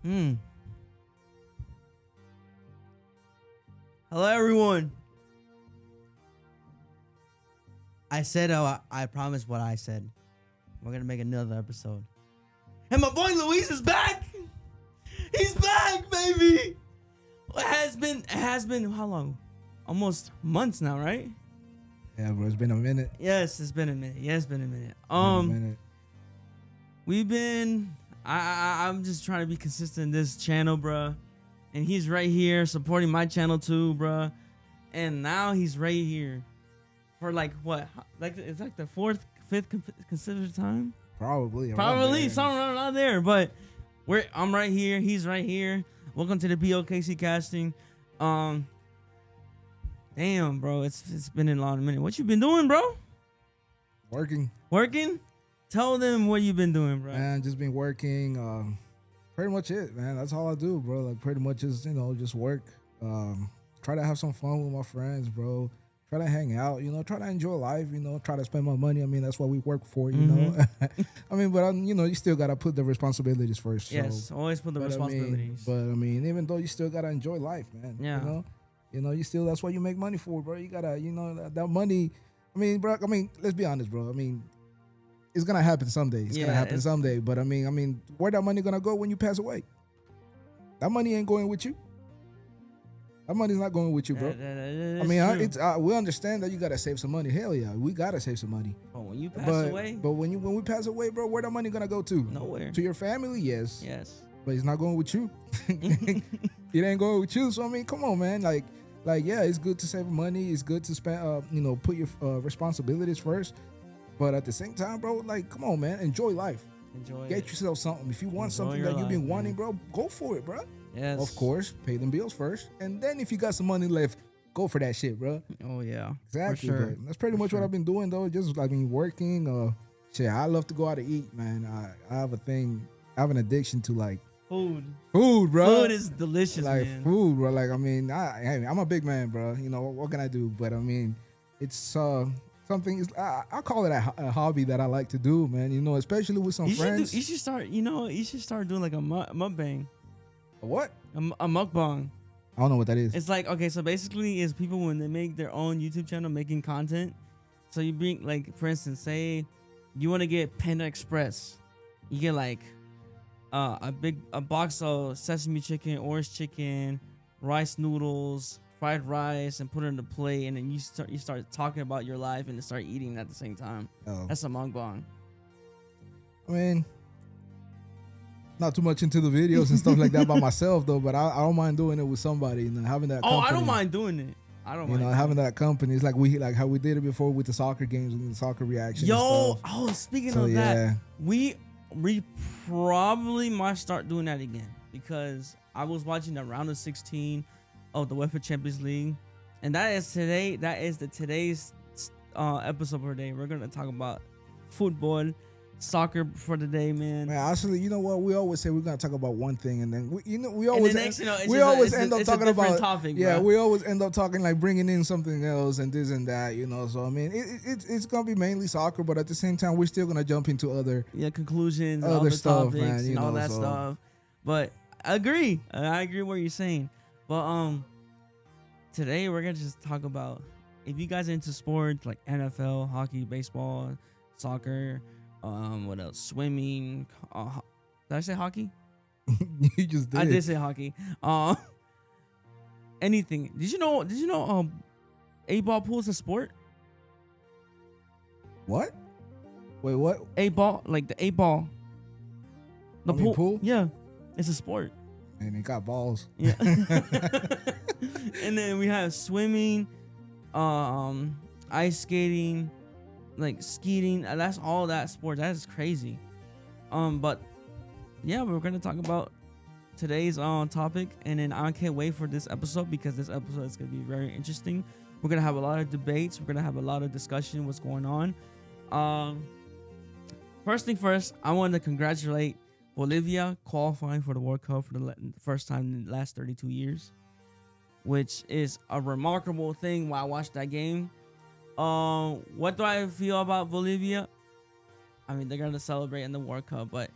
Hmm. Hello, everyone. I said, I promised what I said. We're gonna make another episode, and my boy Luis is back. He's back, baby. It has been how long? Almost months now, right? Yeah, bro, it's been a minute. Yes, it's been a minute. Yeah, it's been a minute. Been a minute. We've been. I'm just trying to be consistent in this channel, bruh. And he's right here supporting my channel too, bruh. And now he's right here for like what? Like it's like the fourth, fifth consecutive time. Probably Somewhere around there. But I'm right here. He's right here. Welcome to the BOKC casting. Damn, bro, it's been a long minute. What you been doing, bro? Working. Tell them what you been doing, bro. Man, just been working. Pretty much it, man. That's all I do, bro. Like pretty much just just work. Try to have some fun with my friends, bro. Try to hang out, try to enjoy life, try to spend my money. I mean, that's what we work for, you know. I mean, but you still gotta put the responsibilities first. Yes, so. always put the responsibilities. I mean, even though you still gotta enjoy life, man. Yeah. You still, that's what you make money for, bro. You gotta, that money. I mean, bro. I mean, let's be honest, bro. I mean, it's gonna happen someday. It's gonna happen someday. But I mean, where that money gonna go when you pass away? That money ain't going with you. That money's not going with you, bro. I mean, we understand that you gotta save some money. Hell yeah, we gotta save some money. Oh, when you pass away. But when we pass away, bro, where that money gonna go to? Nowhere. To your family, yes. Yes. But it's not going with you. It ain't going with you. So I mean, come on, man. Like yeah, it's good to save money. It's good to spend, put your responsibilities first. But at the same time, bro, like, come on, man, enjoy life. Get yourself something. If you want something that you've been wanting, bro, go for it, bro. Yes. Of course, pay them bills first, and then if you got some money left, go for that shit, bro. Oh yeah, exactly. For sure. But that's pretty much what I've been doing, though. Just working. Shit, I love to go out to eat, man. I have a thing. I have an addiction to like food, bro. Food is delicious, like man. Food, bro. Like I mean, I'm a big man, bro. What can I do? But I mean, it's something. I call it a hobby that I like to do, man. Especially with some friends. You should start. You should start doing like a mukbang. A what? A mukbang. I don't know what that is. It's like, okay, so basically it's people when they make their own YouTube channel making content. So you bring, like, for instance, say you want to get Panda Express. You get like a box of sesame chicken, orange chicken, rice noodles, fried rice, and put it in the plate, and then you start talking about your life and then start eating at the same time. Oh. That's a mukbang. I mean, not too much into the videos and stuff like that by myself though, but I don't mind doing it with somebody and having that. Oh, company, I don't mind doing it. I don't mind having that company. It's like how we did it before with the soccer games and the soccer reaction. Yo, speaking of that, we probably might start doing that again because I was watching the round of 16 of the UEFA Champions League, and that is today. That is today's episode for today. We're gonna talk about football. Soccer for the day, man. Actually, you know what? We always say we're gonna talk about one thing, and then we always end up talking about topic. Yeah, bro. we always end up talking like bringing in something else and this and that. So I mean, it's gonna be mainly soccer, but at the same time, we're still gonna jump into other conclusions, other other stuff, topics, man, and all that stuff. But I agree. I agree what you're saying. But today we're gonna just talk about if you guys are into sports like NFL, hockey, baseball, soccer. What else? Swimming. Did I say hockey? You just did. I did say hockey. Anything. Did you know? 8-ball pool is a sport. What? Wait, what? 8-ball, like the 8-ball. The pool. Yeah, it's a sport. And it got balls. Yeah. And then we have swimming, ice skating, like skiing. That's all that sports. That is crazy. But yeah, we're gonna talk about today's topic, and then I can't wait for this episode because this episode is gonna be very interesting. We're gonna have a lot of debates. We're gonna have a lot of discussion. What's going on? First thing first, I want to congratulate Bolivia qualifying for the World Cup for the first time in the last 32 years, which is a remarkable thing. While I watched that game. What do I feel about Bolivia? I mean, they're gonna celebrate in the World Cup, but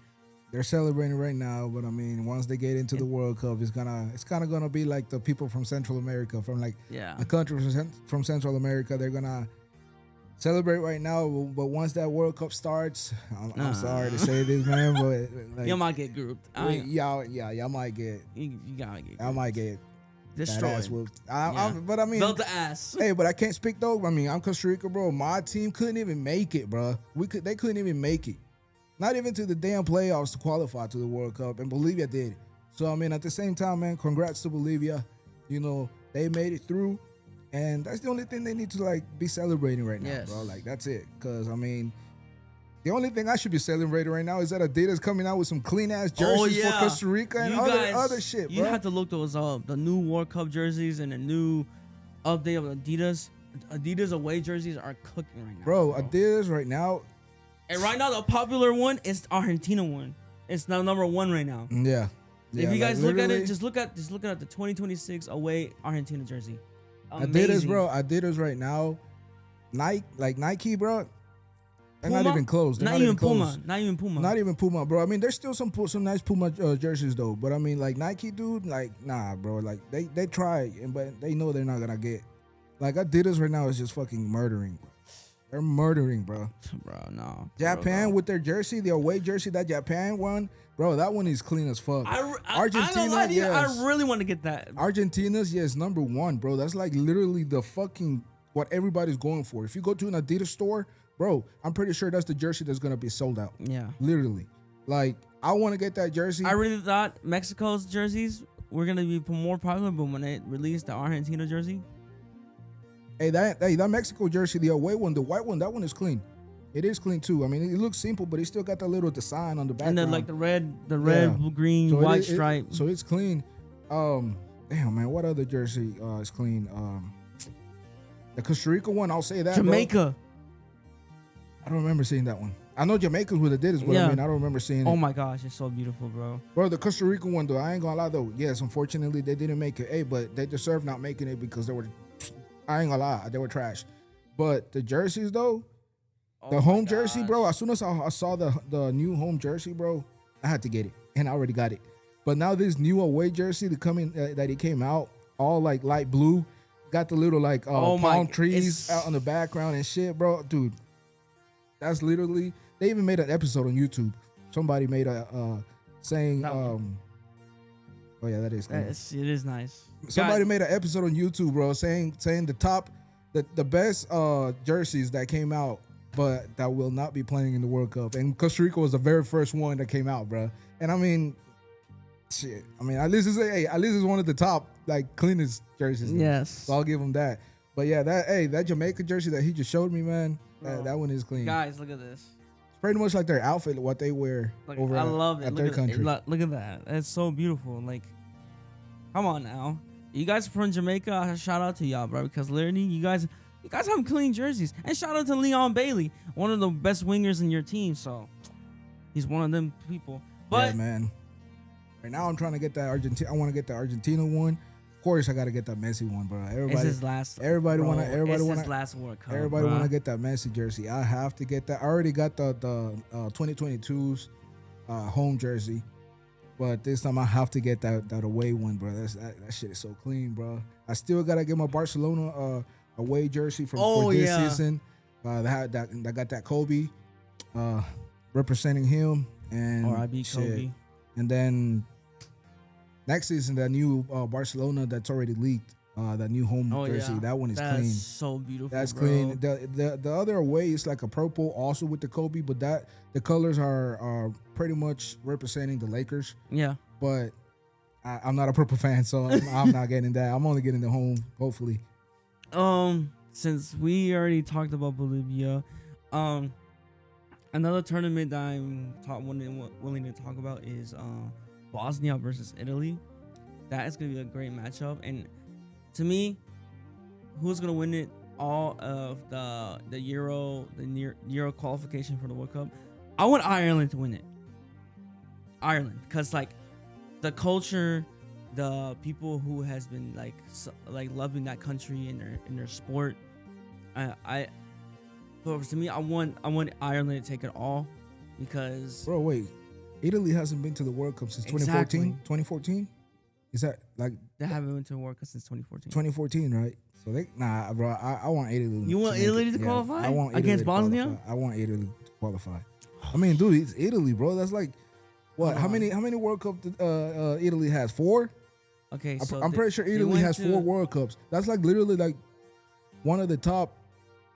they're celebrating right now, but I mean, once they get into the World Cup, it's kind of gonna be like the people from Central America, from like the country from Central America. They're gonna celebrate right now, but once that World Cup starts, I'm sorry to say this, man, but like, y'all might get grouped. Y'all might get. You gotta get. I might get destroyed. But I mean, belt the ass. Hey, but I can't speak though. I mean, I'm Costa Rica, bro. My team couldn't even make it, bro. They couldn't even make it. Not even to the damn playoffs to qualify to the World Cup, and Bolivia did. So I mean, at the same time, man, congrats to Bolivia. You know, they made it through, and that's the only thing they need to like be celebrating right now, bro. Like that's it. Cause I mean, the only thing I should be celebrating right now is that Adidas coming out with some clean ass jerseys for Costa Rica and other shit, bro. You have to look those up. The new World Cup jerseys and the new update of Adidas. Adidas away jerseys are cooking right now, bro. Adidas right now. And right now, the popular one is the Argentina one. It's now number 1 right now. Yeah. If you guys look at it, just look at the 2026 away Argentina jersey. Amazing. Adidas, bro. Adidas right now. Nike, bro. They're not even close. Not even Puma. Not even Puma, bro. I mean, there's still some nice Puma jerseys though. But I mean, like Nike, dude, like nah, bro. Like they try, but they know they're not gonna get. Like Adidas right now is just fucking murdering, bro. They're murdering, bro. Bro, no. Japan with their jersey, the away jersey, that Japan one, bro, that one is clean as fuck. Argentina, yes. I really want to get that. Argentina's, yes, number 1, bro. That's like literally the fucking what everybody's going for. If you go to an Adidas store, bro, I'm pretty sure that's the jersey that's gonna be sold out. Yeah. Literally. Like, I want to get that jersey. I really thought Mexico's jerseys were gonna be more popular, but when they released the Argentina jersey. Hey, that Mexico jersey, the away one, the white one, that one is clean. It is clean too. I mean, it looks simple, but it still got that little design on the background. And then like the red, blue, green, so white stripe. So it's clean. Damn man, what other jersey is clean? The Costa Rica one, I'll say that. Jamaica. Bro. I don't remember seeing that one. I know Jamaica's what it did, but I mean, I don't remember seeing it. Oh my gosh, it's so beautiful, bro. Bro, the Costa Rican one though, I ain't gonna lie though. Yes, unfortunately they didn't make it. Hey, but they deserve not making it because I ain't gonna lie, they were trash. But the jerseys though, the home jersey, bro. As soon as I saw the new home jersey, bro, I had to get it, and I already got it. But now this new away jersey that it came out, all like light blue, got the little like palm trees out in the background and shit, bro. Dude, that's literally. They even made an episode on YouTube. Somebody made a saying, oh yeah, that is cool. It is nice. Somebody made an episode on YouTube, bro, saying the best jerseys that came out, but that will not be playing in the World Cup. And Costa Rica was the very first one that came out, bro. And I mean, shit. I mean, at least it's one of the top like cleanest jerseys. Yes. So I'll give them that. But yeah, that Jamaica jersey that he just showed me, man, that one is clean. Guys, look at this. It's pretty much like their outfit, what they wear over at their country. Look at that. It's so beautiful. Like, come on now. You guys from Jamaica, shout out to y'all, bro, because literally you guys have clean jerseys. And shout out to Leon Bailey, one of the best wingers in your team. So he's one of them people. But yeah, man. Right now I'm trying to get that Argentina. I want to get the Argentina one. Of course, I got to get that Messi one, bro. Everybody want last World Cup. Everybody want to get that Messi jersey. I have to get that. I already got the 2022's home jersey. But this time I have to get that away one, bro. That shit is so clean, bro. I still gotta get my Barcelona away jersey for this season. That got that Kobe representing him and R.I.B. Kobe. And then next season, that new Barcelona that's already leaked. That new home jersey, that one is clean. That's so beautiful. That's bro. clean. The other away is like a purple, also with the Kobe, but the colors are pretty much representing the Lakers. Yeah. But I'm not a purple fan, so I'm not getting that. I'm only getting the home, hopefully. Since we already talked about Bolivia, another tournament that I'm willing to talk about is Bosnia versus Italy. That is gonna be a great matchup, and to me, who's gonna win it all of the Euro qualification for the World Cup? I want Ireland to win it. Ireland, because like the culture, the people who has been like loving that country in their sport. But to me, I want Ireland to take it all because. Bro, wait, Italy hasn't been to the World Cup since 2014. Exactly. 2014? Is that like They haven't been to a World Cup since 2014. 2014, right? So bro. I want Italy. You want Italy to qualify? I want Italy against to Bosnia? qualify. I want Italy to qualify. I mean, dude, it's Italy, bro. That's like what? How many World Cup Italy has? 4? Okay, so I'm pretty sure Italy has 4 World Cups. That's like literally like one of the top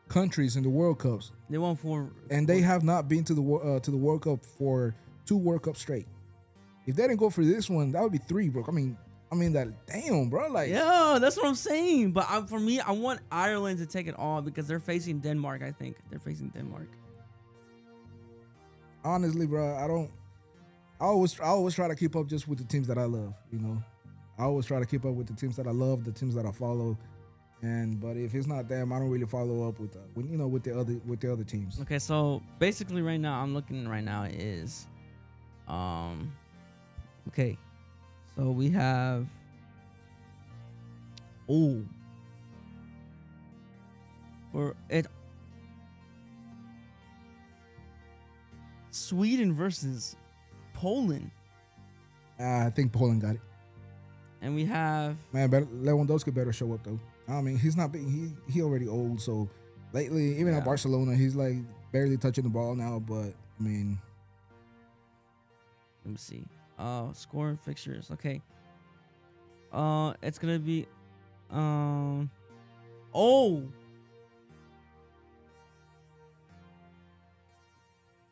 countries in the World Cups. They won 4, and they have not been to the World Cup for 2 World Cups straight. If they didn't go for this one, that would be 3, bro. I mean that. Damn, bro. Like, yeah, that's what I'm saying. But for me, I want Ireland to take it all because they're facing Denmark. I think they're facing Denmark. Honestly, bro, I always try to keep up just with the teams that I love. You know, I always try to keep up with the teams that I love, the teams that I follow. But if it's not them, I don't really follow up with the other teams. Okay, so basically right now I'm looking right now is okay. So we have for it Sweden versus Poland. I think Poland got it. And we have Lewandowski better show up though. I mean, he's not he already old, so lately even at Barcelona he's like barely touching the ball now, but I mean, let me see. Score and fixtures. Okay. It's gonna be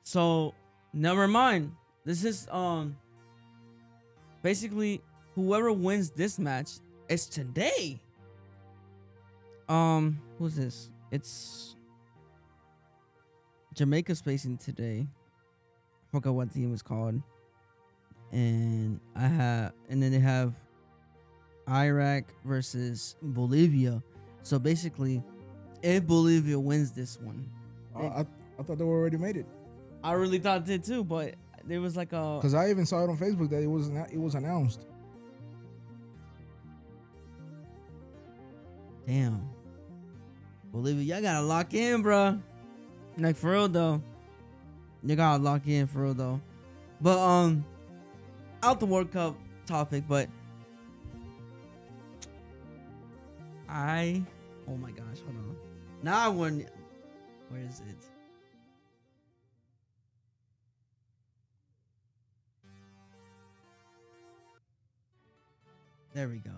so never mind. This is basically whoever wins this match is today. Who's this? It's Jamaica's facing today. I forgot what team it's called. And then they have Iraq versus Bolivia. So basically, if Bolivia wins this one, I thought they already made it. I really thought they did too, but there was like a because I even saw it on Facebook that it was announced. Damn, Bolivia, y'all gotta lock in, bro. Like for real though, you gotta lock in for real though. But out the World Cup topic, but oh my gosh, hold on. Now I want. Where is it? There we go.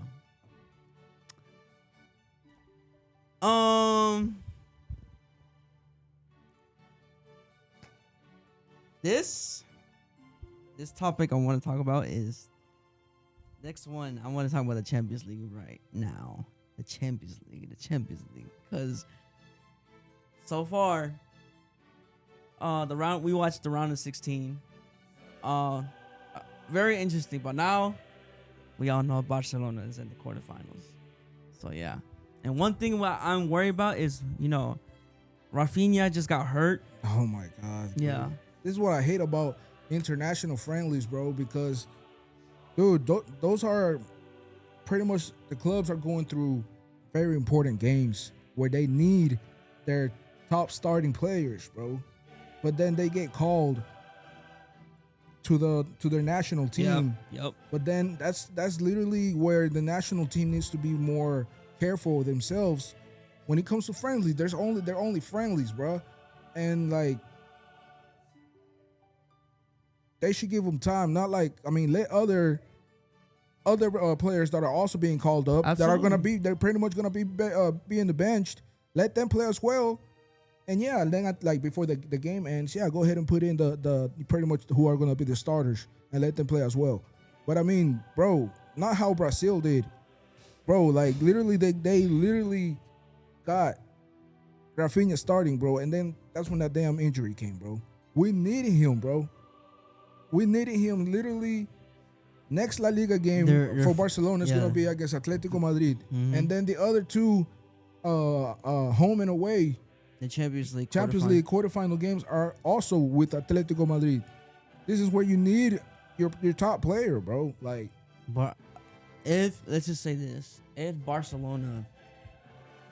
This topic I want to talk about is next one. I want to talk about the Champions League right now. The Champions League, because so far, we watched the round of 16. Very interesting, but now we all know Barcelona is in the quarterfinals. So yeah, and one thing what I'm worried about is Rafinha just got hurt. Oh my God. Dude. Yeah, this is what I hate about international friendlies, bro. Because, dude, those are pretty much the clubs are going through very important games where they need their top starting players, bro. But then they get called to their national team. Yep. But then that's literally where the national team needs to be more careful of themselves when it comes to friendlies. They're only friendlies, bro, and like they should give them time. Not like let other players that are also being called up Absolutely. they're pretty much gonna be being the benched. Let them play as well. And yeah, then before the game ends, go ahead and put in the pretty much who are gonna be the starters and let them play as well. But I mean, bro, not how Brazil did, bro. Like literally, they literally got Rafinha starting, bro, and then that's when that damn injury came, bro. We needed him, bro. We needed him literally. Next La Liga game for Barcelona is gonna be against Atletico Madrid, and then the other two, home and away. The Champions League quarterfinal games are also with Atletico Madrid. This is where you need your top player, bro. Like, but let's just say this: if Barcelona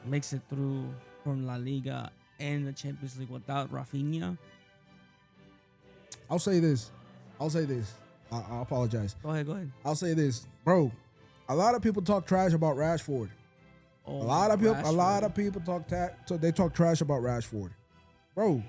makes it through from La Liga and the Champions League without Rafinha, I'll say this: I'll say this. I apologize. Go ahead. I'll say this, bro. A lot of people talk trash about Rashford. Oh, a lot of people talk trash about Rashford, bro.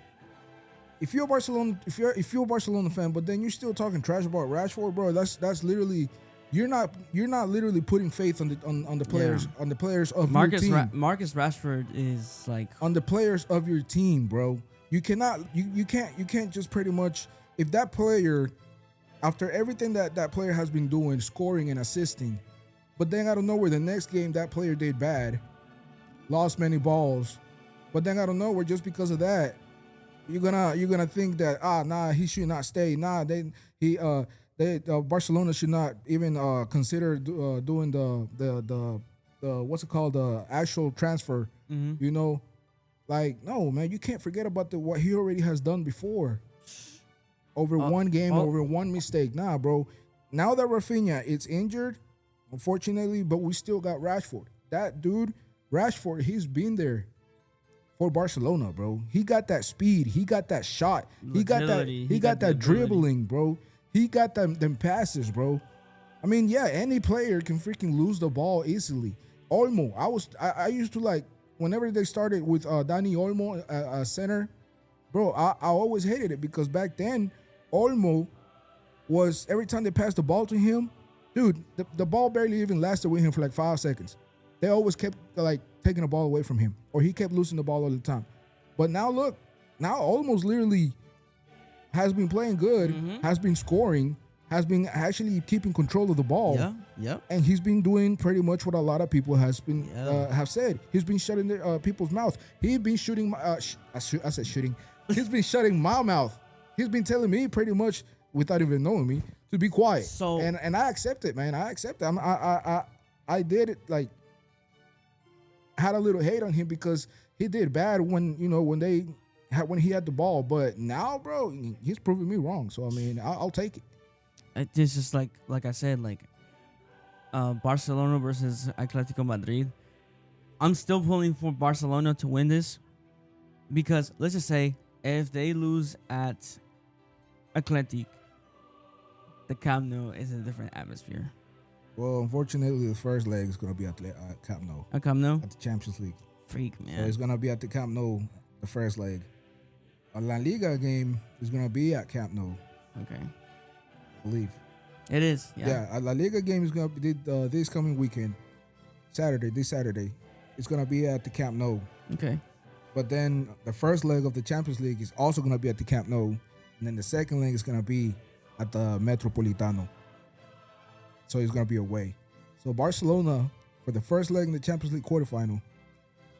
If you're a Barcelona fan, but then you're still talking trash about Rashford, bro, that's literally you're not literally putting faith on the players on the players of your team. Marcus Rashford is like on the players of your team, bro. You cannot you can't just pretty much, if that player, after everything that player has been doing, scoring and assisting, but then out of nowhere the next game that player did bad, lost many balls, but then out of nowhere just because of that, you're gonna think that he should not stay. Barcelona should not even consider doing the what's it called, the actual transfer. Mm-hmm. You know, like, no, man, you can't forget about what he already has done before. Over one game, over one mistake. Nah, bro. Now that Rafinha is injured, unfortunately, but we still got Rashford. That dude, Rashford, he's been there for Barcelona, bro. He got that speed. He got that shot. He got that dribbling, bro. He got them passes, bro. I mean, yeah, any player can freaking lose the ball easily. Olmo, I used to, like, whenever they started with Dani Olmo center, bro, I always hated it because back then Olmo was, every time they passed the ball to him, dude, the ball barely even lasted with him for like 5 seconds. They always kept like taking the ball away from him, or he kept losing the ball all the time. But now look, now Olmo's literally has been playing good, has been scoring, has been actually keeping control of the ball. Yeah. And he's been doing pretty much what a lot of people have said. He's been shutting people's mouth. He's been shooting. I said shooting. He's been shutting my mouth. He's been telling me pretty much, without even knowing me, to be quiet. So and I accept it, man. I accept it. I did it, like, had a little hate on him because he did bad when he had the ball. But now, bro, he's proving me wrong. So I mean, I'll take it. It's just like I said, like Barcelona versus Atletico Madrid. I'm still pulling for Barcelona to win this because let's just say if they lose at Athletic, the Camp Nou is a different atmosphere. Well, unfortunately, the first leg is going to be at Camp Nou. At Camp Nou? At the Champions League. Freak, man. So it's going to be at the Camp Nou, the first leg. A La Liga game is going to be at Camp Nou. Okay. I believe. It is, yeah. A La Liga game is going to be this coming weekend. This Saturday. It's going to be at the Camp Nou. Okay. But then the first leg of the Champions League is also going to be at the Camp Nou. And then the second leg is going to be at the Metropolitano. So it's going to be away. So Barcelona, for the first leg in the Champions League quarterfinal,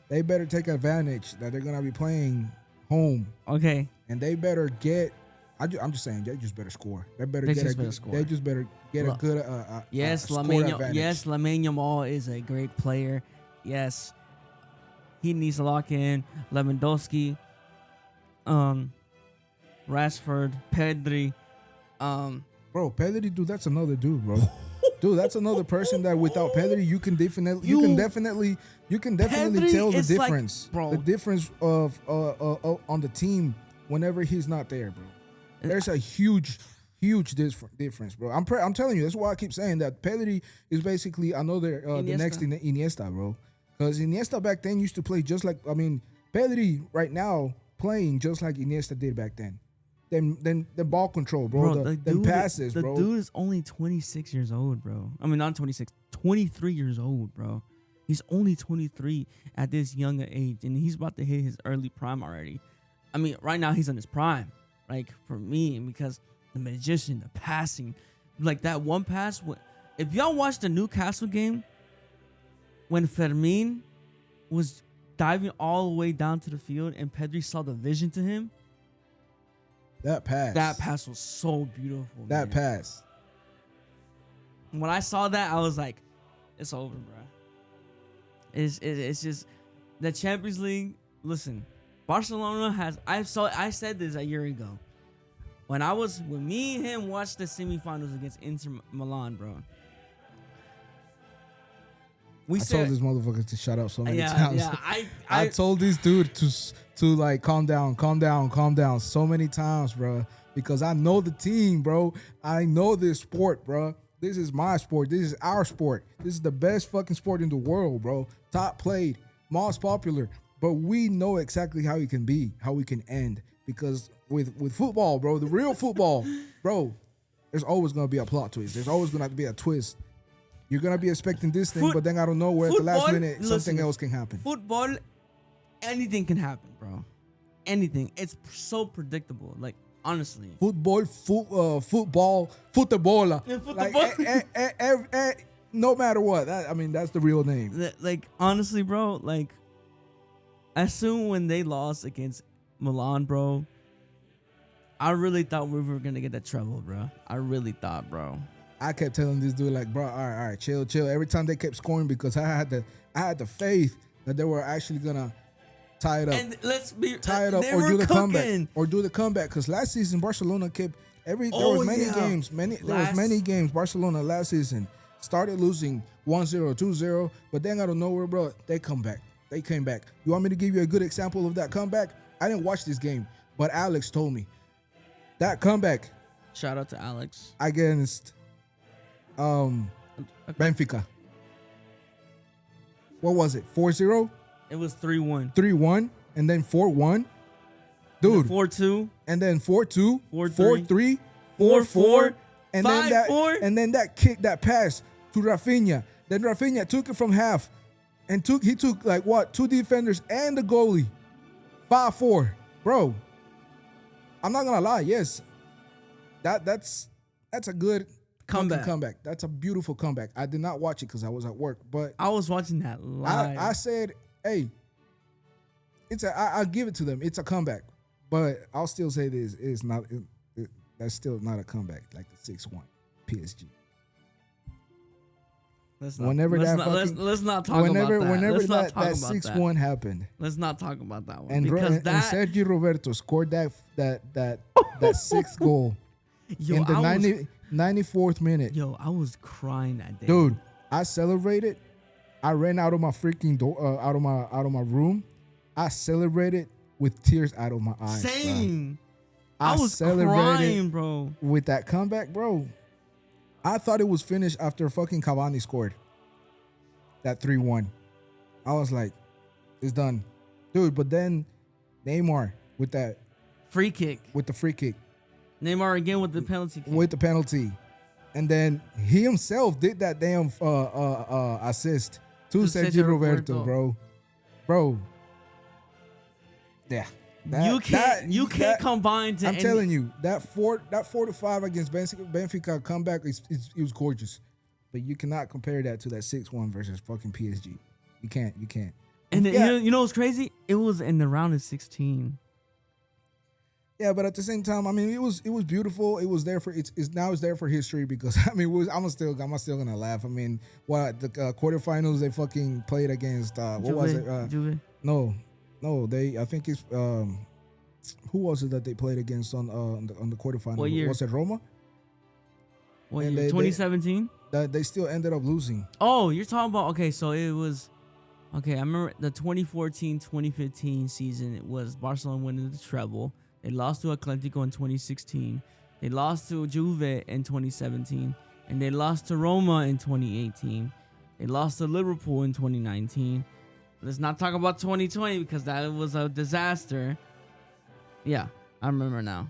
they better take advantage that they're going to be playing home. Okay. And they better get, I'm just saying, they just better score. They just better get a good yes, score advantage. Yes, Lamine Yamal is a great player. Yes. He needs to lock in. Lewandowski, Rashford, Pedri. Bro, Pedri, dude, that's another dude, bro. Dude, that's another person that without Pedri, you can definitely tell the difference. Like, bro, the difference of on the team whenever he's not there, bro. There's a huge difference, bro. I'm telling you, that's why I keep saying that Pedri is basically another the next Iniesta, bro. Because Iniesta back then used to play just like, Pedri right now playing just like Iniesta did back then. Then the ball control, bro. The passes, bro. The dude is only 26 years old, bro. I mean, not 26, 23 years old, bro. He's only 23 at this young age, and he's about to hit his early prime already. I mean, right now he's in his prime, like, for me, because the magician, the passing, like that one pass. If y'all watched the Newcastle game, when Fermin was diving all the way down to the field and Pedri saw the vision to him, that pass was so beautiful. That pass. When I saw that, I was like, it's over, bro. It's just the Champions League. Listen, Barcelona has. I said this a year ago when me and him watched the semifinals against Inter Milan, bro. We told this motherfucker to shut up so many times. Yeah, I told this dude to like calm down so many times, bro. Because I know the team, bro. I know this sport, bro. This is my sport. This is our sport. This is the best fucking sport in the world, bro. Top played, most popular. But we know exactly how it can be, how we can end. Because with football, bro, the real football, bro, there's always gonna be a plot twist. There's always gonna be a twist. You're gonna be expecting this thing, but then I don't know where at the last minute something else can happen. Football, anything can happen, bro. Anything. It's so predictable. Like, honestly. Football. Like, no matter what. That's the real name. Like, honestly, bro, like, as soon when they lost against Milan, bro, I really thought we were gonna get that treble, bro. I really thought, bro. I kept telling this dude, like, bro, all right, chill. Every time they kept scoring, because I had the faith that they were actually gonna tie it up. And let's be tie it up or do the comeback. Or do the comeback. Because last season Barcelona kept there was many games. Barcelona last season started losing 1-0, 2-0, but then out of nowhere, bro, they come back. They came back. You want me to give you a good example of that comeback? I didn't watch this game, but Alex told me. That comeback. Shout out to Alex. Against Benfica. What was it? 4-0? It was 3-1. 3-1 and then 4-1. Dude. 4-2. And then 4-2. 4-3. 4-3. 4-4. And 5-4. And then that kick, that pass to Rafinha. Then Rafinha took it from half. And he took like what? 2 defenders and the goalie. 5-4. Bro. I'm not gonna lie, yes. That's a good comeback. That's a beautiful comeback. I did not watch it because I was at work, but I was watching that live. I said, hey, I'll give it to them. It's a comeback, but I'll still say this is not. That's still not a comeback like the 6-1 PSG. Let's not talk about that. Whenever that 6-1 happened, let's not talk about that one. And Sergio Roberto scored that 6th goal in the 94th minute. Yo, I was crying that day, dude. I celebrated. I ran out of my freaking door, out of my room. I celebrated with tears out of my eyes. Same. Bro. I was crying, bro. With that comeback, bro. I thought it was finished after fucking Cavani scored that 3-1. I was like, it's done. Dude, but then Neymar with that free kick. With the free kick. Neymar again with the penalty kick. With the penalty. And then he himself did that damn assist to Sergio Roberto, bro. Yeah. You can't combine to. I'm telling you, that 4-5 against Benfica comeback it was gorgeous, but you cannot compare that to that 6-1 versus fucking PSG. You can't. And you know what's crazy? It was in the round of 16. Yeah, but at the same time, I mean, it was beautiful. It was there for it's there for history because I mean, I'm still gonna laugh. I mean, what the quarterfinals they fucking played against what was it? Juve. No, I think it's who was it that they played against on the quarterfinal? What year? Was it Roma? What year? 2017. They still ended up losing. Oh, you're talking about so it was I remember the 2014-2015 season. It was Barcelona winning the treble. They lost to Atletico in 2016. They lost to Juve in 2017, and they lost to Roma in 2018. They lost to Liverpool in 2019. Let's not talk about 2020 because that was a disaster. Yeah, I remember now.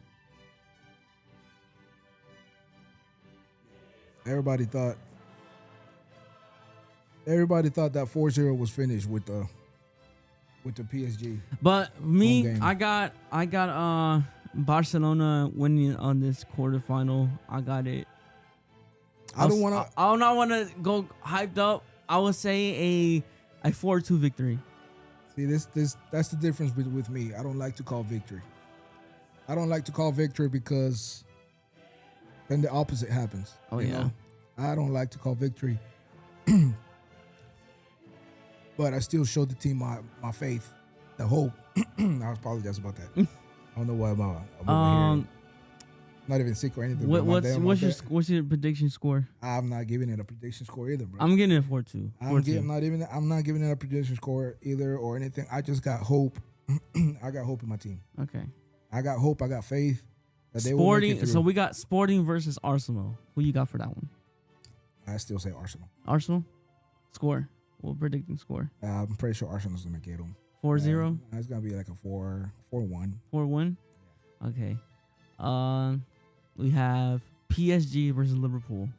Everybody thought that 4-0 was finished with the PSG. But me, I got Barcelona winning on this quarterfinal. I got it. I don't want to go hyped up. I would say a 4-2 victory. See, that's the difference with me. I don't like to call victory. I don't like to call victory because then the opposite happens. Oh, yeah. Know? I don't like to call victory. But I still showed the team my faith, the hope. I apologize about that. I don't know why I'm over here. Not even sick or anything. What's your prediction score? I'm not giving it a prediction score either, bro. I'm giving it 4-2. I'm not giving it a prediction score either or anything. I just got hope. I got hope in my team. Okay. I got hope. I got faith that they will Sporting. make it through. So we got Sporting versus Arsenal. Who you got for that one? I still say Arsenal. Arsenal. Score. What predicting score? I'm pretty sure Arsenal's gonna get them. 4-0. It's gonna be like a 4-1. 4-1. Okay. We have PSG versus Liverpool.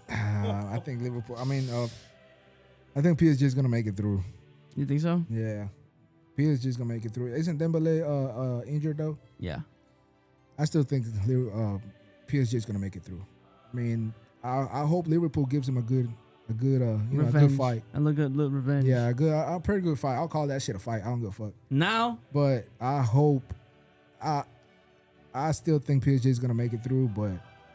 I think Liverpool. I think PSG is gonna make it through. You think so? Yeah, PSG is gonna make it through. Isn't Dembele injured though? Yeah. I still think PSG is gonna make it through. I mean, I hope Liverpool gives him a good a good fight. And look at revenge. Yeah, a pretty good fight. I'll call that shit a fight. I don't give a fuck. Now, but I hope I still think PSG is gonna make it through, but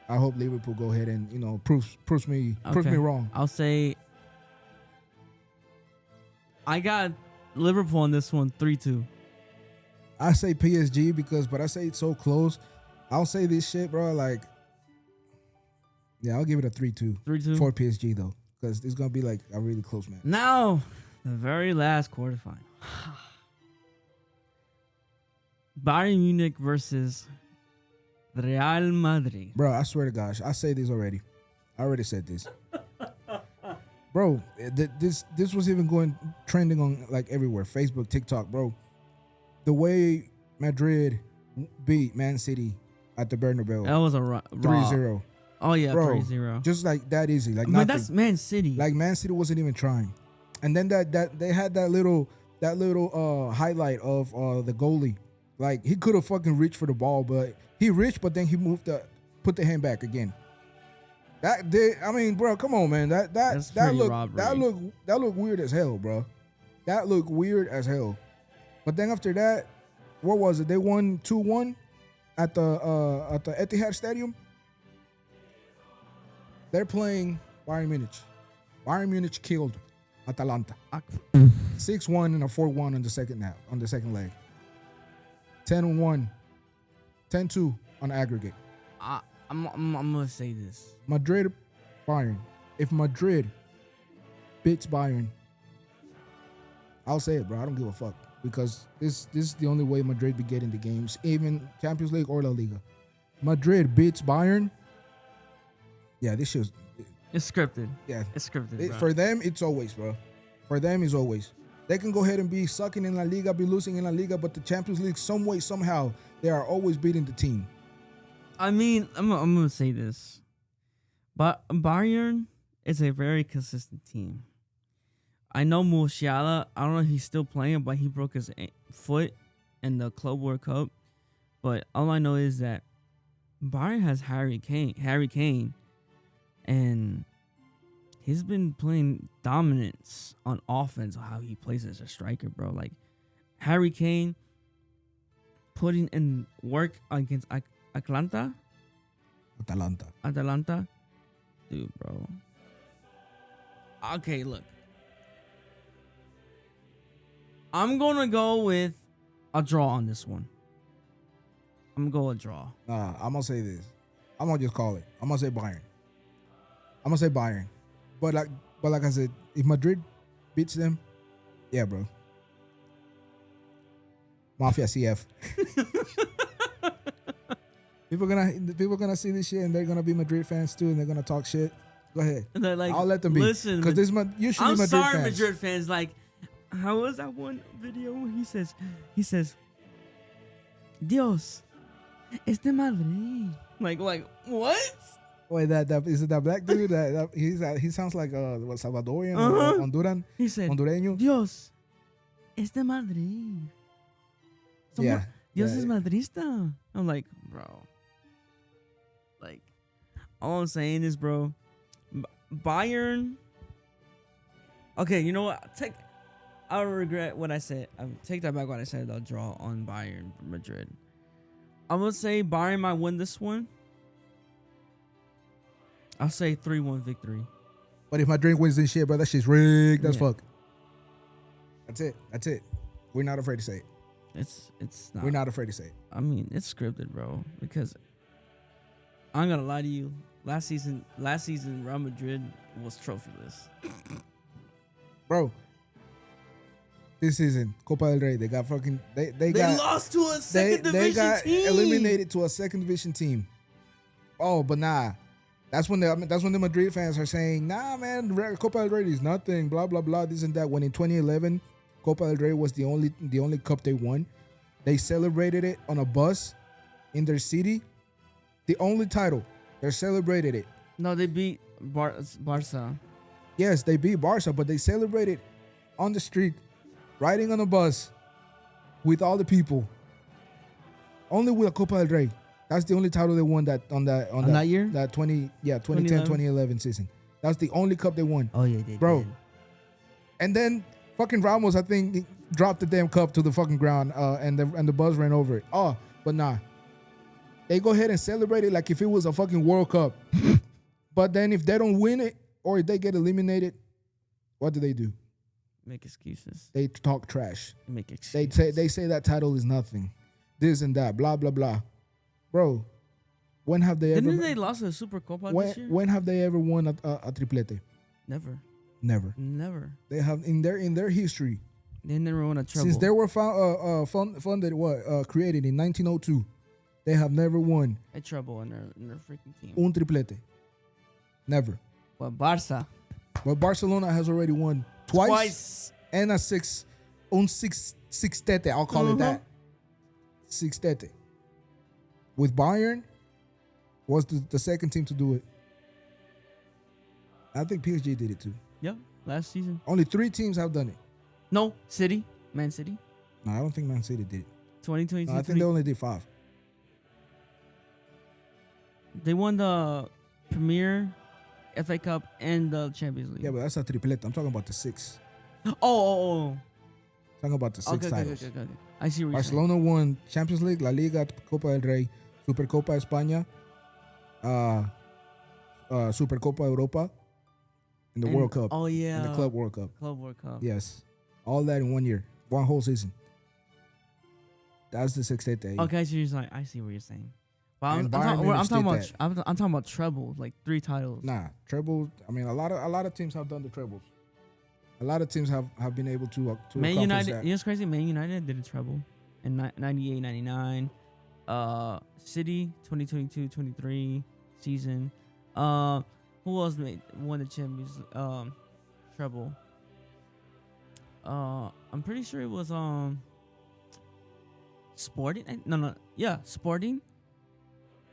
I hope Liverpool go ahead and proves me wrong. I'll say I got Liverpool on this one 3-2. I say PSG but I say it's so close. I'll say this shit, bro. Like, yeah, I'll give it a 3-2. 3-2 for PSG though, because it's gonna be like a really close match. Now, the very last quarterfinal. Bayern Munich versus Real Madrid. Bro, I swear to gosh, I say this already. I already said this. Bro, this was even trending on like everywhere. Facebook, TikTok, bro. The way Madrid beat Man City at the Bernabeu. That was a 3-0. Oh yeah, bro, 3-0. Just like that easy. Like but that's Man City. Like Man City wasn't even trying. And then that they had that little highlight of the goalie. Like he could have fucking reached for the ball, but he reached, but then he put the hand back again. Bro, come on, man. That looked weird as hell, bro. That looked weird as hell. But then after that, what was it? They won 2-1 at the Etihad Stadium. They're playing Bayern Munich. Bayern Munich killed Atalanta. 6-1 and a 4-1 on the second leg. 10-1. 10-2 on aggregate. I'm gonna say this. Madrid, Bayern. If Madrid beats Bayern, I'll say it, bro. I don't give a fuck. Because this is the only way Madrid be getting the games, even Champions League or La Liga. Madrid beats Bayern. Yeah, this shit's... It's scripted. Yeah. It's scripted, bro. For them, it's always, bro. For them, it's always. They can go ahead and be sucking in La Liga, be losing in La Liga, but the Champions League, some way, somehow, they are always beating the team. I mean, I'm going to say this. But Bayern is a very consistent team. I know Musiala, I don't know if he's still playing, but he broke his foot in the Club World Cup. But all I know is that Bayern has Harry Kane, and he's been playing dominance on offense, how he plays as a striker, bro. Like, Harry Kane putting in work against Atalanta. Dude, bro. Okay, look. I'm going to go with a draw on this one. I'm going to go a draw. I'm going to say this. I'm going to just call it. I'm going to say Bayern. But like I said, if Madrid beats them, yeah, bro. Mafia CF. People gonna see this shit and they're gonna be Madrid fans too, and they're gonna talk shit. Go ahead. Like, I'll let them be. Listen, because this usually I'm Madrid sorry, fans. Madrid fans. Like, how was that one video where he says, Dios, es de Madrid. Like what? Wait, that is it that black dude? He sounds like what, Salvadorian or Honduran? He said, Hondureño. Dios, es de Madrid. Yeah. Dios es madrista. I'm like, bro. Like, all I'm saying is, bro, Bayern. Okay, you know what? I regret what I said. I take that back. What I said. I'll draw on Bayern Madrid. I'm gonna say Bayern might win this one. I'll say 3-1 victory. But if Madrid wins this shit, bro, that shit's rigged. That's fuck. That's it. We're not afraid to say it. It's not. We're not afraid to say it. I mean, it's scripted, bro. Because I'm gonna lie to you. Last season, Real Madrid was trophyless. Bro, this season, Copa del Rey, they got fucking they got lost to a second division they got team. eliminated to a second division team. Oh, but nah. That's when the Madrid fans are saying, nah, man, Copa del Rey is nothing, blah blah blah, this and that. When in 2011, Copa del Rey was the only cup they won. They celebrated it on a bus in their city. The only title. They celebrated it. No, they beat Barca. Yes, they beat Barca, but they celebrated on the street, riding on a bus with all the people. Only with a Copa del Rey. That's the only title they won on that year? That 2010-2011 season. That's the only cup they won. Oh yeah, they bro. did. And then fucking Ramos, I think, he dropped the damn cup to the fucking ground, and the bus ran over it. Oh, but nah. They go ahead and celebrate it like if it was a fucking World Cup. But then if they don't win it or if they get eliminated, what do? Make excuses. They talk trash. Make excuses. They say that title is nothing. This and that, blah, blah, blah. Bro, when have they ever... Didn't they lost a Super Copa this year? When have they ever won a triplete? Never. They have in their history. They never won a treble. Since they were created in 1902, they have never won a treble in their freaking team. Un triplete. Never. But Barca. But Barcelona has already won twice. And a sixtete. I'll call it that. Sixtete. With Bayern, was the second team to do it. I think PSG did it too. Yeah, last season. Only 3 teams have done it. No, Man City. No, I don't think Man City did it. 2022. No, I think they only did 5. They won the Premier, FA Cup, and the Champions League. Yeah, but that's a triplete. I'm talking about the 6. Oh. Talking about the 6 titles. Okay. I see what Barcelona won Champions League, La Liga, Copa del Rey, Supercopa España, Supercopa Europa, and the World Cup. Oh, yeah. And the Club World Cup. Club World Cup. Yes. All that in 1 year. 1 whole season. That's the sixtete. Okay, I see what you're saying. But I'm talking about treble, like 3 titles. Nah, treble. I mean, a lot of teams have done the trebles. A lot of teams have been able to Man United, that. You know what's crazy? Man United did a treble in 98, 99. City 2022-23 season. Who else won the Champions treble? I'm pretty sure it was Sporting. Sporting.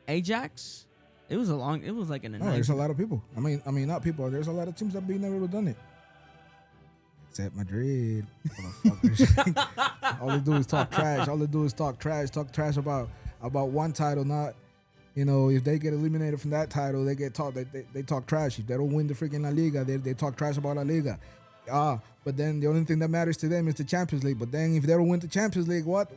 Ajax. It was like in a. There's a lot of people. I mean, not people. There's a lot of teams that have never done it. Except Madrid, motherfuckers. All they do is talk trash. Talk trash about one title. Not, if they get eliminated from that title, they get talk. They talk trash. If they don't win the freaking La Liga, they talk trash about La Liga. But then the only thing that matters to them is the Champions League. But then if they don't win the Champions League, what?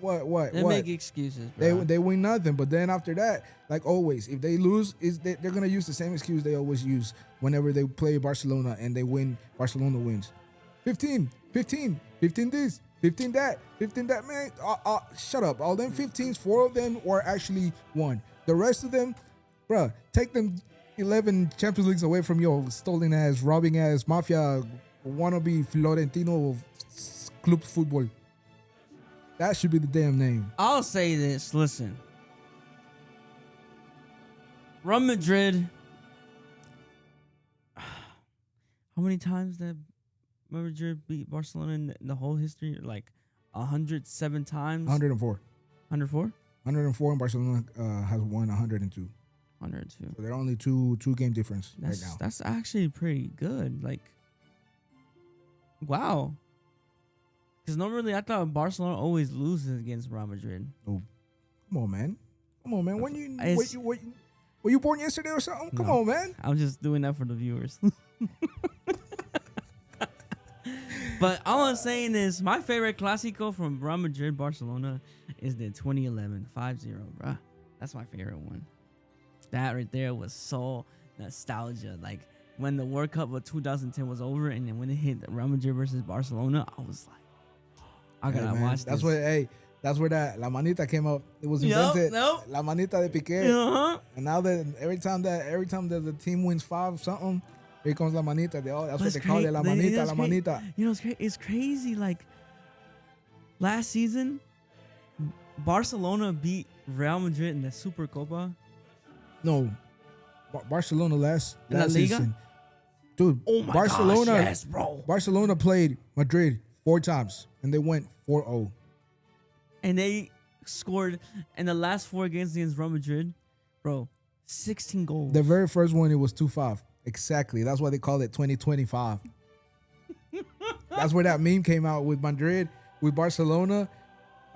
They make excuses, bro. They win nothing. But then after that, like always, if they lose, they're gonna use the same excuse they always use whenever they play Barcelona and they win. Barcelona wins. 15 this, 15 that, man. Shut up. All them 15s, 4 of them were actually won. The rest of them, bruh, take them 11 Champions Leagues away from your stolen ass, robbing ass, mafia, wannabe Florentino of club football. That should be the damn name. I'll say this. Listen. Real Madrid. How many times did Madrid beat Barcelona in the whole history? Like 107 times? 104. 104? 104, and Barcelona has won 102. 102. So they're only two game difference right now. That's actually pretty good. Like, wow. Because normally I thought Barcelona always loses against Real Madrid. Oh, come on, man. Were you born yesterday or something? Come on, man. I'm just doing that for the viewers. But all I'm saying is my favorite Clásico from Real Madrid Barcelona is the 2011 5-0, bruh. That's my favorite one. That right there was so nostalgia. Like when the World Cup of 2010 was over and then when it hit Real Madrid versus Barcelona, I was like, I gotta watch this. That's where that La Manita came up. It was Yup, invented. nope. La Manita de Piqué. Uh-huh. And now that every time that the team wins 5 something, here comes La Manita. That's what they call it, La Manita, La Manita. You know, it's crazy. Like last season, Barcelona beat Real Madrid in the Super Copa. No, Barcelona last La Liga? season. Dude, Oh my Barcelona, gosh, yes, bro. Barcelona played Madrid 4 times and they went 4-0. And they scored in the last 4 games against Real Madrid, bro, 16 goals. The very first one, it was 2-5. Exactly. That's why they call it 2025. That's where that meme came out with Madrid, with Barcelona,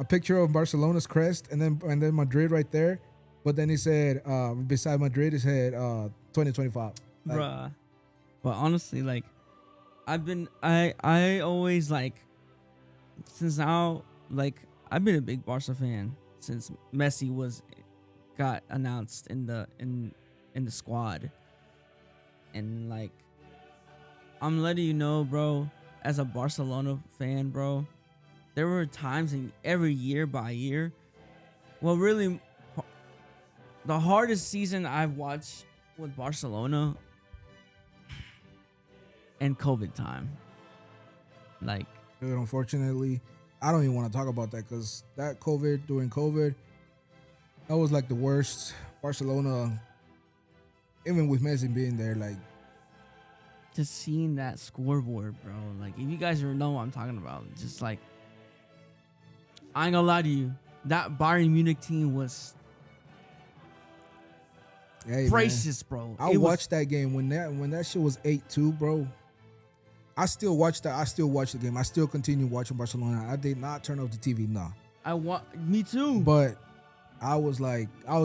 a picture of Barcelona's crest, and then Madrid right there. But then he said, beside Madrid, he said 2025. Like, Bruh. But honestly, like, I always, like, since now, like, I've been a big Barca fan since Messi got announced in the squad. And like, I'm letting you know, bro, as a Barcelona fan, bro, there were times in every year by year. Well, really, the hardest season I've watched with Barcelona and COVID time. Like, dude, unfortunately, I don't even want to talk about that because during COVID, that was like the worst. Barcelona, even with Messi being there, like, just seeing that scoreboard, bro. Like, if you guys know what I'm talking about, just like, I ain't gonna lie to you, that Bayern Munich team was racist, bro. I watched that game when that shit was 8-2, bro. I still watch that. I still watch the game. I still continue watching Barcelona. I did not turn off the TV. Nah. Me too. But I was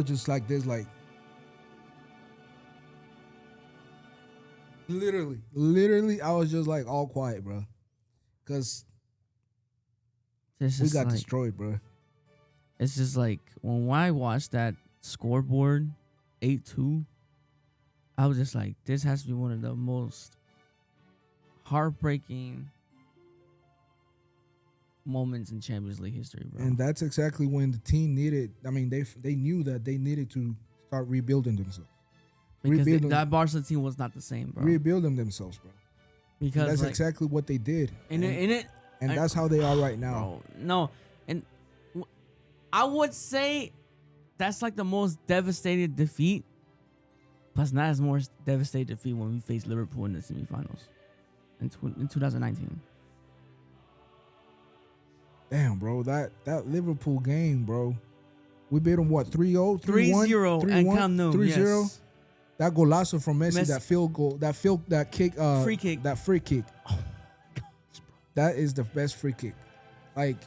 just like this, like, literally, I was just like all quiet, bro, because we got destroyed, bro. It's just like when I watched that scoreboard 8-2, I was just like, this has to be one of the most heartbreaking moments in Champions League history, bro. And that's exactly when the team needed. I mean, they knew that they needed to start rebuilding themselves. Because that Barca team was not the same, bro. Rebuilding themselves, bro. Because and that's exactly what they did. And that's how they are right now. Bro, no, and I would say that's like the most devastating defeat. Plus, not as more devastating defeat when we faced Liverpool in the semifinals in 2019. Damn, bro, that Liverpool game, bro. We beat them what, 3-0, 3-0 and Camp Nou. 3-0. Yes. That golazo from Messi, that field goal, that kick, free kick. That free kick. Oh my gosh, bro. That is the best free kick. Like,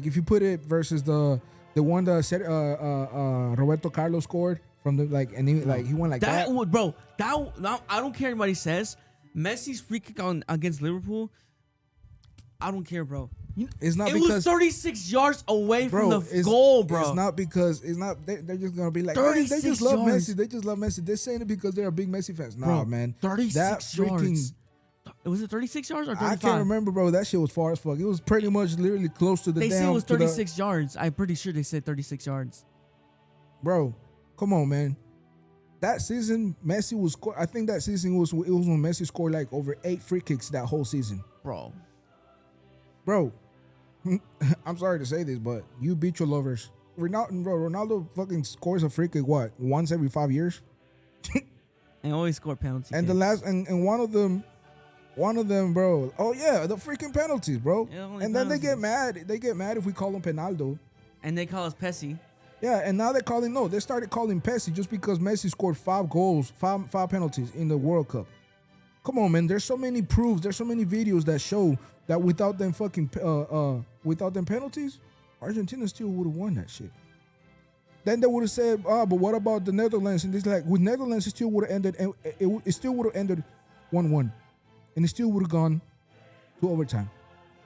if you put it versus the one that Roberto Carlos scored from the he went like that. Bro, I don't care what anybody says. Messi's free kick against Liverpool, I don't care, bro. It's not it because was 36 yards away bro, from the goal, bro. It's not because they're just gonna be like, they just love Messi. They just love Messi. They're saying it because they're big Messi fans. Nah, bro, man. 36 yards. Was it 36 yards or 35? I can't remember, bro. That shit was far as fuck. It was pretty much literally close to the They said it was 36 yards. I'm pretty sure they said 36 yards. Bro, come on, man. That season, Messi was. I think that season was when Messi scored like over 8 free kicks that whole season. Bro. I'm sorry to say this, but you beat your lovers. Ronaldo fucking scores a free kick once every 5 years, and always score penalties. And the last and one of them, bro. Oh yeah, the freaking penalties, bro. Yeah, and then they get mad. They get mad if we call them penaldo. And they call us Pessi. Yeah, and now they started calling Pessi just because Messi scored 5 goals, five penalties in the World Cup. Come on, man. There's so many proofs. There's so many videos that show that without them penalties, Argentina still would have won that shit. Then they would have said, but what about the Netherlands? And it's like, with Netherlands, it still would have ended, and it still would have ended 1-1, and it still would have gone to overtime.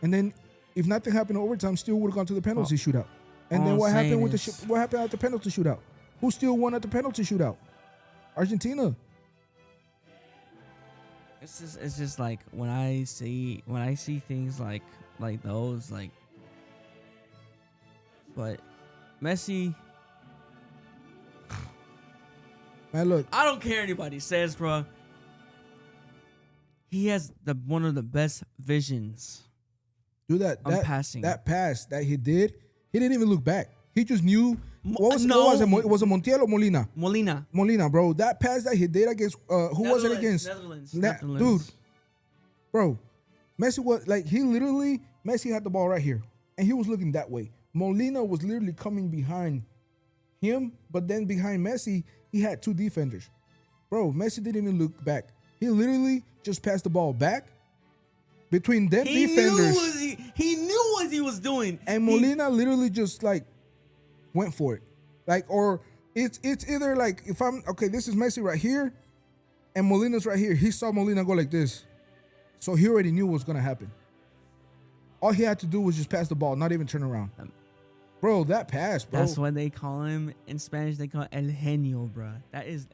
And then if nothing happened in overtime, still would have gone to the penalty shootout. And then what happened what happened at the penalty shootout? Who still won at the penalty shootout? Argentina. It's just like when I see things like those, like But Messi, Man, look. I don't care anybody says, bro. He has one of the best visions. Do that passing. That pass that he didn't even look back. He just knew. What was it? Was it Montiel or Molina? Molina, bro. That pass that he did against who was it against? Netherlands. Dude, bro. Messi was like Messi had the ball right here, and he was looking that way. Molina was literally coming behind him, but then behind Messi, he had two defenders. Bro, Messi didn't even look back. He literally just passed the ball back between them defenders. He knew what he was doing. And Molina literally just like went for it. Like, or it's either like, if I'm, okay, this is Messi right here, and Molina's right here. He saw Molina go like this. So he already knew what was going to happen. All he had to do was just pass the ball, not even turn around. Bro, that pass, bro. That's what they call him. In Spanish, they call El Genio, bro. That is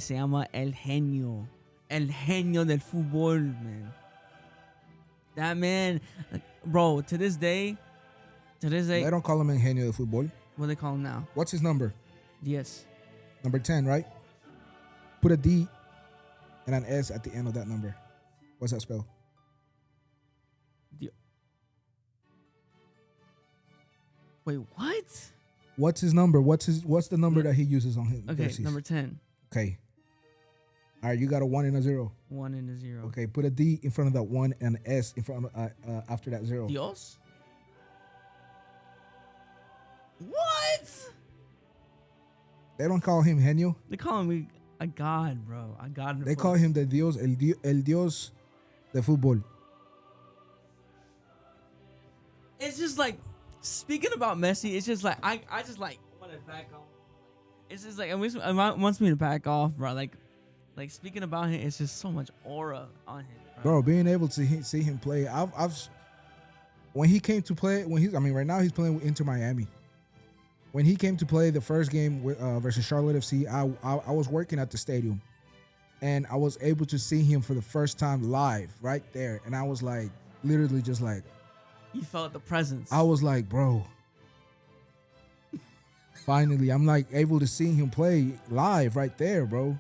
se llama El Genio. El Genio del Fútbol, man. That man, like, bro, to this day. They don't call him El Genio del Fútbol. What do they call him now? What's his number? Yes. Number 10, right? Put a D and an S at the end of that number. What's that spell? Wait, what? What's his number? What's the number that he uses on his Okay, jerseys? number 10. Okay. All right, you got a 1 and a 0. 1 and a 0. Okay, put a D in front of that 1 and an S in front of after that 0. Dios? What? They don't call him Genio. They call him a god, bro. A god. They call him the Dios, el Dios de fútbol. It's just like, speaking about Messi, it's just like, I just like want to back off. It's just like, it wants me to back off, bro. Like speaking about him, it's just so much aura on him, bro. Being able to see him play, when he came to play, right now he's playing with Inter Miami. When he came to play the first game versus Charlotte FC, I was working at the stadium, and I was able to see him for the first time live right there, and I was like, literally just like, you felt the presence. I was like, bro, finally, I'm like able to see him play live right there, bro.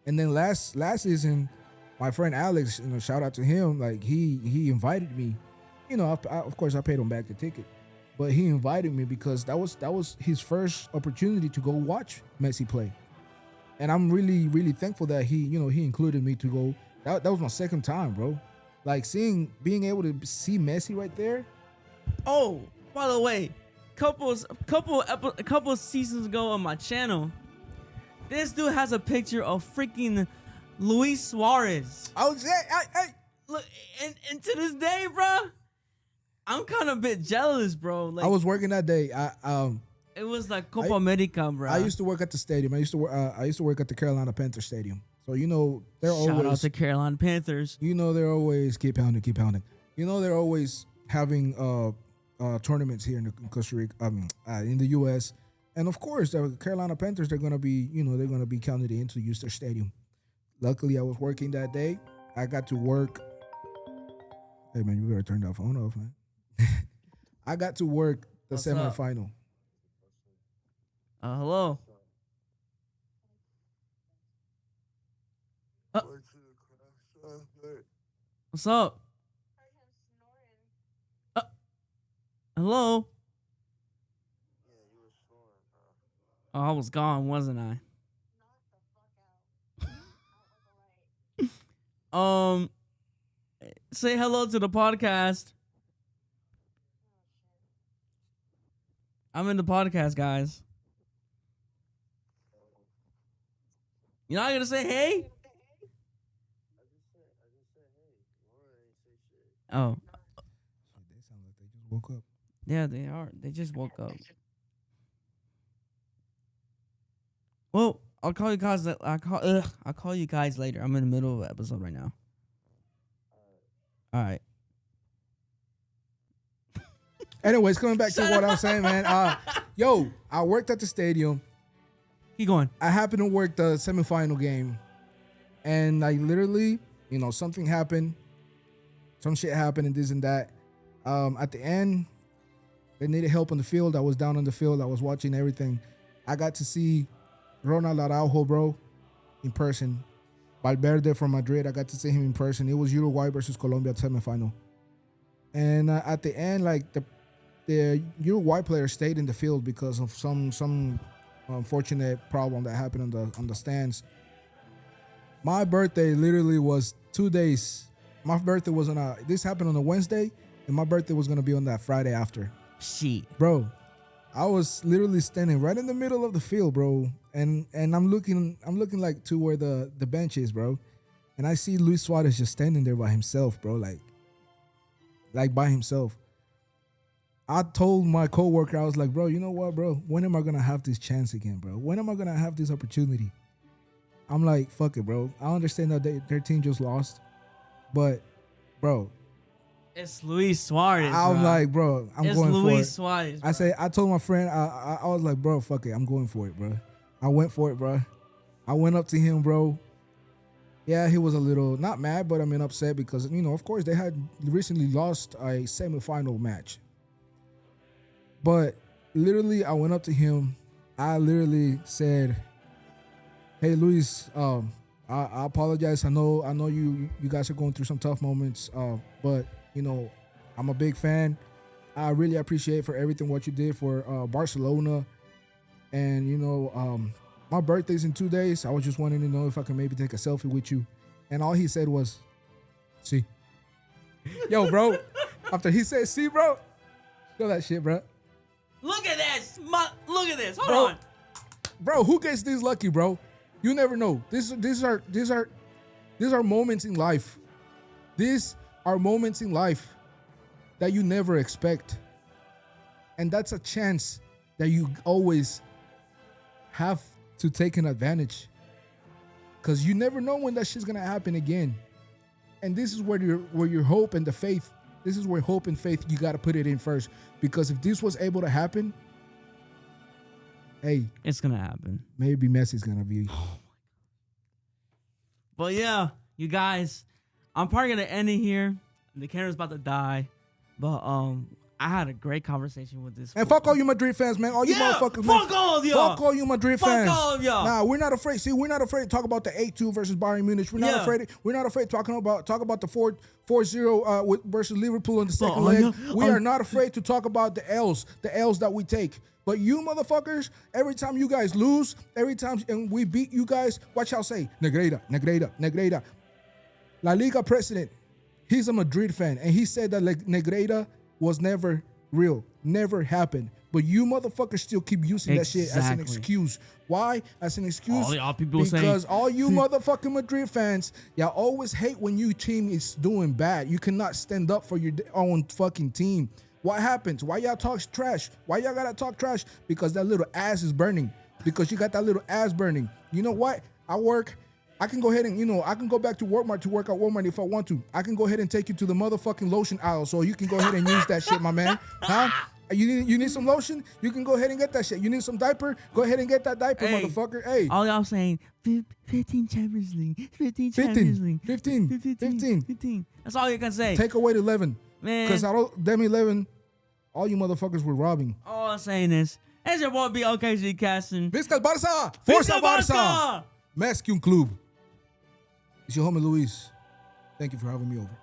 And then last season, my friend Alex, shout out to him. Like he invited me. Of course I paid him back the ticket, but he invited me because that was his first opportunity to go watch Messi play. And I'm really, really thankful that he included me to go. That was my second time, bro. Like being able to see Messi right there. Oh, by the way, couple seasons ago on my channel, this dude has a picture of freaking Luis Suarez. I was look, and to this day, bro, I'm kind of a bit jealous, bro. Like, I was working that day. It was like Copa America, bro. I used to work at the stadium. I used to work at the Carolina Panthers stadium. So they're always shout out to Carolina Panthers. They're always keep pounding. They're always having tournaments here in Costa Rica, in the U.S. And of course, the Carolina Panthers, they're gonna be counted in to use their stadium. Luckily, I was working that day. I got to work. Hey man, you better turn that phone off, man. I got to work the semifinal. Hello. What's up? Hello. Oh, I was gone, wasn't I? Say hello to the podcast. I'm in the podcast, guys. You're not gonna say hey? Oh. They sound like they just woke up. Yeah, they are. They just woke up. Well, I'll call you guys. I'll call you guys later. I'm in the middle of an episode right now. All right. Anyways, coming back to what I was saying, man. I worked at the stadium. Keep going. I happened to work the semifinal game, and I literally, something happened. Some shit happened and this and that. At the end, They needed help on the field. I was down on the field. I was watching everything. I got to see Ronald Araujo, bro, in person. Valverde from Madrid, I got to see him in person. It was Uruguay versus Colombia semifinal. And at the end, like the Uruguay player stayed in the field because of some unfortunate problem that happened on the stands. My birthday literally was 2 days. My birthday was this happened on a Wednesday, and my birthday was gonna be on that Friday after. Shit, bro, I was literally standing right in the middle of the field, bro, and I'm looking like to where the bench is, bro, and I see Luis Suarez just standing there by himself, bro, like by himself. I told my coworker, I was like, bro, you know what, bro? When am I gonna have this chance again, bro? When am I gonna have this opportunity? I'm like, fuck it, bro. I understand that their team just lost, but, bro, it's Luis Suarez. I'm like, bro, it's going Luis for it. Suarez, bro. I told my friend, I was like, bro, fuck it, I'm going for it, bro. I went for it, bro. I went up to him, bro. Yeah, he was a little, not mad, but I mean upset because, you know, of course, they had recently lost a semifinal match. But literally, I went up to him. I literally said, hey, Luis, I apologize. I know you guys are going through some tough moments, but, you know, I'm a big fan. I really appreciate for everything what you did for Barcelona. And, you know, my birthday's in 2 days. I was just wanting to know if I can maybe take a selfie with you. And all he said was, see. Yo, bro, after he said see, bro, feel that shit, bro. Look at this. Look at this. Hold on. Bro, who gets this lucky, bro? You never know. These are moments in life. These are moments in life that you never expect. And that's a chance that you always have to take an advantage. Because you never know when that shit's gonna happen again. And this is where your hope and the faith, this is where hope and faith, you gotta put it in first. Because if this was able to happen, hey, it's gonna happen. Maybe Messi's gonna be. But yeah, you guys, I'm probably gonna end it here. The camera's about to die. But I had a great conversation with this. And fuck all you Madrid fans, man. All you motherfuckers. Fuck all of y'all. Fuck all you Madrid fans. Fuck all of y'all. Nah, we're not afraid. See, we're not afraid to talk about the 8-2 versus Bayern Munich. We're not afraid. We're not afraid talk about the 4-0 versus Liverpool in the second leg. We are not afraid to talk about the L's that we take. But you motherfuckers, every time you guys lose, every time and we beat you guys, watch out say, Negreira, Negreira, Negreira. La Liga president, he's a Madrid fan, and he said that Negreira was never real, never happened. But you motherfuckers still keep using that shit as an excuse. Why? As an excuse? All y'all people because saying, all you motherfucking Madrid fans, y'all always hate when your team is doing bad. You cannot stand up for your own fucking team. What happens? Why y'all talk trash? Why y'all gotta talk trash? Because that little ass is burning. Because you got that little ass burning. You know what? I can go ahead and, you know, I can go back to Walmart to work at Walmart if I want to. I can go ahead and take you to the motherfucking lotion aisle so you can go ahead and use that shit, my man. Huh? You need some lotion? You can go ahead and get that shit. You need some diaper? Go ahead and get that diaper, motherfucker. Hey. All y'all saying, 15 Champions League. 15 Champions League. 15. That's all you can say. Take away the 11. Man. Because them 11, all you motherfuckers were robbing. All I'm saying is, it's your boy BOKG Casting. Visca el Barça! Forza Barça! Más que un club. It's your homie Luis. Thank you for having me over.